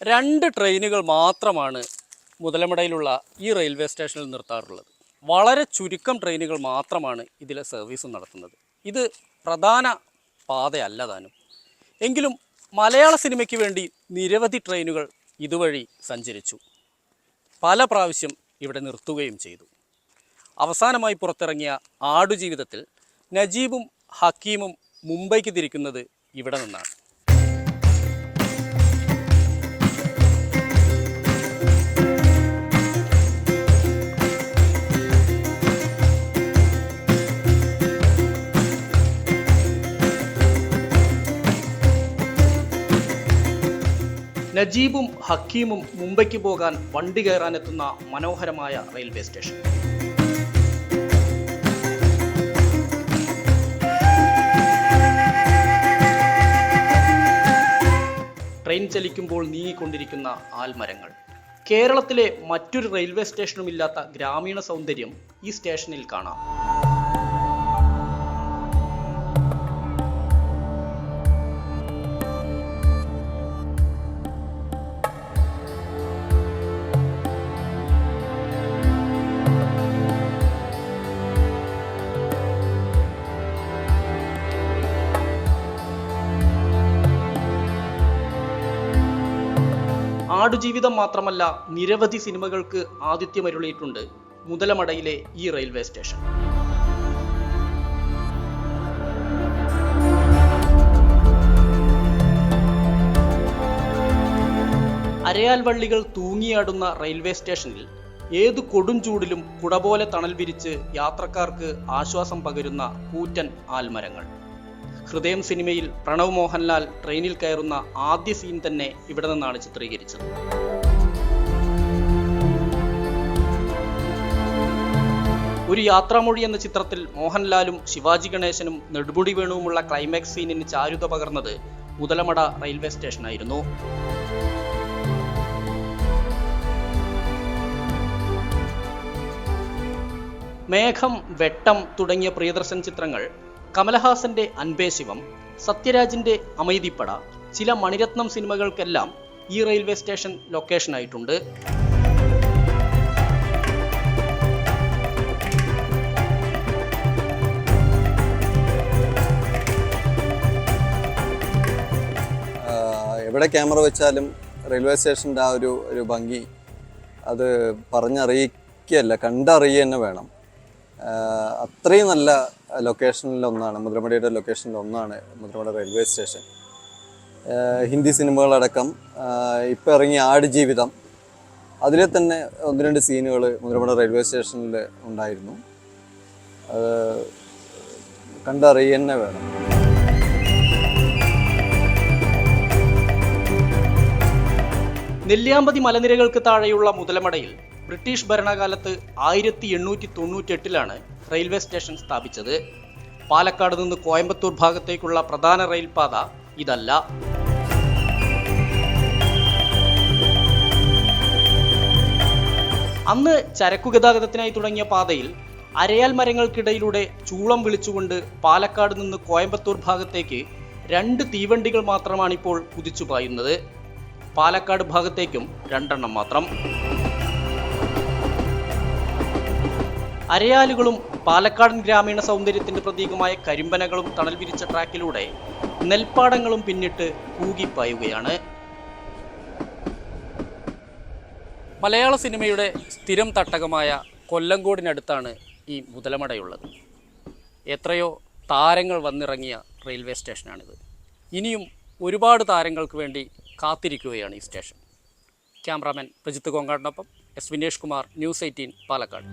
2 ട്രെയിനുകൾ മാത്രമാണ് മുതലമടയിലുള്ള ഈ റെയിൽവേ സ്റ്റേഷനിൽ നിർത്താറുള്ളത്. വളരെ ചുരുക്കം ട്രെയിനുകൾ മാത്രമാണ് ഇതിലെ സർവീസ് നടത്തുന്നത്. ഇത് പ്രധാന പാതയല്ല താനും. എങ്കിലും മലയാള സിനിമയ്ക്ക് വേണ്ടി നിരവധി ട്രെയിനുകൾ ഇതുവഴി സഞ്ചരിച്ചു. പല പ്രാവശ്യം ഇവിടെ നിർത്തുകയും ചെയ്തു. അവസാനമായി പുറത്തിറങ്ങിയ ആടുജീവിതത്തിൽ നജീബും ഹക്കീമും മുംബൈക്ക് തിരിക്കുന്നത് ഇവിടെ നിന്നാണ്. നജീബും ഹക്കീമും മുംബൈക്ക് പോകാൻ വണ്ടി കയറാനെത്തുന്ന മനോഹരമായ റെയിൽവേ സ്റ്റേഷൻ. ട്രെയിൻ ചലിക്കുമ്പോൾ നീങ്ങിക്കൊണ്ടിരിക്കുന്ന ആൽമരങ്ങൾ. കേരളത്തിലെ മറ്റൊരു റെയിൽവേ സ്റ്റേഷനുമില്ലാത്ത ഗ്രാമീണ സൗന്ദര്യം ഈ സ്റ്റേഷനിൽ കാണാം. ആടുജീവിതം മാത്രമല്ല, നിരവധി സിനിമകൾക്ക് ആതിഥ്യമരുളിയിട്ടുണ്ട് മുതലമടയിലെ ഈ റെയിൽവേ സ്റ്റേഷൻ. അരയാൽ വള്ളികൾ തൂങ്ങിയാടുന്ന റെയിൽവേ സ്റ്റേഷനിൽ ഏതു കൊടുംചൂടിലും കുടപോലെ തണൽ വിരിച്ച് യാത്രക്കാർക്ക് ആശ്വാസം പകരുന്ന കൂറ്റൻ ആൽമരങ്ങൾ. ഹൃദയം സിനിമയിൽ പ്രണവ് മോഹൻലാൽ ട്രെയിനിൽ കയറുന്ന ആദ്യ സീൻ തന്നെ ഇവിടെ നിന്നാണ് ചിത്രീകരിച്ചത്. ഒരു യാത്രാമൊഴി എന്ന ചിത്രത്തിൽ മോഹൻലാലും ശിവാജി ഗണേശനും നെടുമുടി വേണുവുമുള്ള ക്ലൈമാക്സ് സീനിന് ചാരുത പകർന്നത് മുതലമട റെയിൽവേ സ്റ്റേഷനായിരുന്നു. മേഘം, വെട്ടം തുടങ്ങിയ പ്രിയദർശൻ ചിത്രങ്ങൾ, കമലഹാസന്റെ അൻപേ ശിവം, സത്യരാജിന്റെ അമൈതിപ്പട, ചില മണിരത്നം സിനിമകൾക്കെല്ലാം ഈ റെയിൽവേ സ്റ്റേഷൻ ലൊക്കേഷനായിട്ടുണ്ട്. എവിടെ ക്യാമറ വെച്ചാലും റെയിൽവേ സ്റ്റേഷൻ്റെ ആ ഒരു ഭംഗി അത് പറഞ്ഞറിയിക്കുകയല്ല, കണ്ടറിയുക തന്നെ വേണം. അത്രയും നല്ല ലൊക്കേഷനിലൊന്നാണ്, മുതലമടയുടെ ലൊക്കേഷനിലൊന്നാണ് മുതലമട റെയിൽവേ സ്റ്റേഷൻ. ഹിന്ദി സിനിമകളടക്കം ഇപ്പോൾ ഇറങ്ങിയ ആടുജീവിതം, അതിലെ തന്നെ 1-2 സീനുകൾ മുതലമട റെയിൽവേ സ്റ്റേഷനിൽ ഉണ്ടായിരുന്നു. കണ്ടറിയുക തന്നെ വേണം. നെല്ലിയാമ്പതി മലനിരകൾക്ക് താഴെയുള്ള മുതലമടയിൽ ബ്രിട്ടീഷ് ഭരണകാലത്ത് 1898 റെയിൽവേ സ്റ്റേഷൻ സ്ഥാപിച്ചത്. പാലക്കാട് നിന്ന് കോയമ്പത്തൂർ ഭാഗത്തേക്കുള്ള പ്രധാന റെയിൽപാത ഇതല്ല. അന്ന് ചരക്കുഗതാഗതത്തിനായി തുടങ്ങിയ പാതയിൽ അരയാൽ മരങ്ങൾക്കിടയിലൂടെ ചൂളം വിളിച്ചുകൊണ്ട് പാലക്കാട് നിന്ന് കോയമ്പത്തൂർ ഭാഗത്തേക്ക് 2 തീവണ്ടികൾ മാത്രമാണിപ്പോൾ കുതിച്ചു പായുന്നത്. പാലക്കാട് ഭാഗത്തേക്കും 2 മാത്രം. അരയാലുകളും പാലക്കാടൻ ഗ്രാമീണ സൗന്ദര്യത്തിന്റെ പ്രതീകമായ കരിമ്പനകളും തണൽ വിരിച്ച ട്രാക്കിലൂടെ നെൽപ്പാടങ്ങളും പിന്നിട്ട് കൂകിപ്പായുകയാണ്. മലയാള സിനിമയുടെ സ്ഥിരം തട്ടകമായ കൊല്ലങ്കോടിനടുത്താണ് ഈ മുതലമടയുള്ളത്. എത്രയോ താരങ്ങൾ വന്നിറങ്ങിയ റെയിൽവേ സ്റ്റേഷനാണിത്. ഇനിയും ഒരുപാട് താരങ്ങൾക്ക് വേണ്ടി കാത്തിരിക്കുകയാണ് ഈ സ്റ്റേഷൻ. ക്യാമറാമാൻ പ്രജിത്ത് കോങ്ങാടിനൊപ്പം എസ് വിനേഷ് കുമാർ, ന്യൂസ് 18 പാലക്കാട്.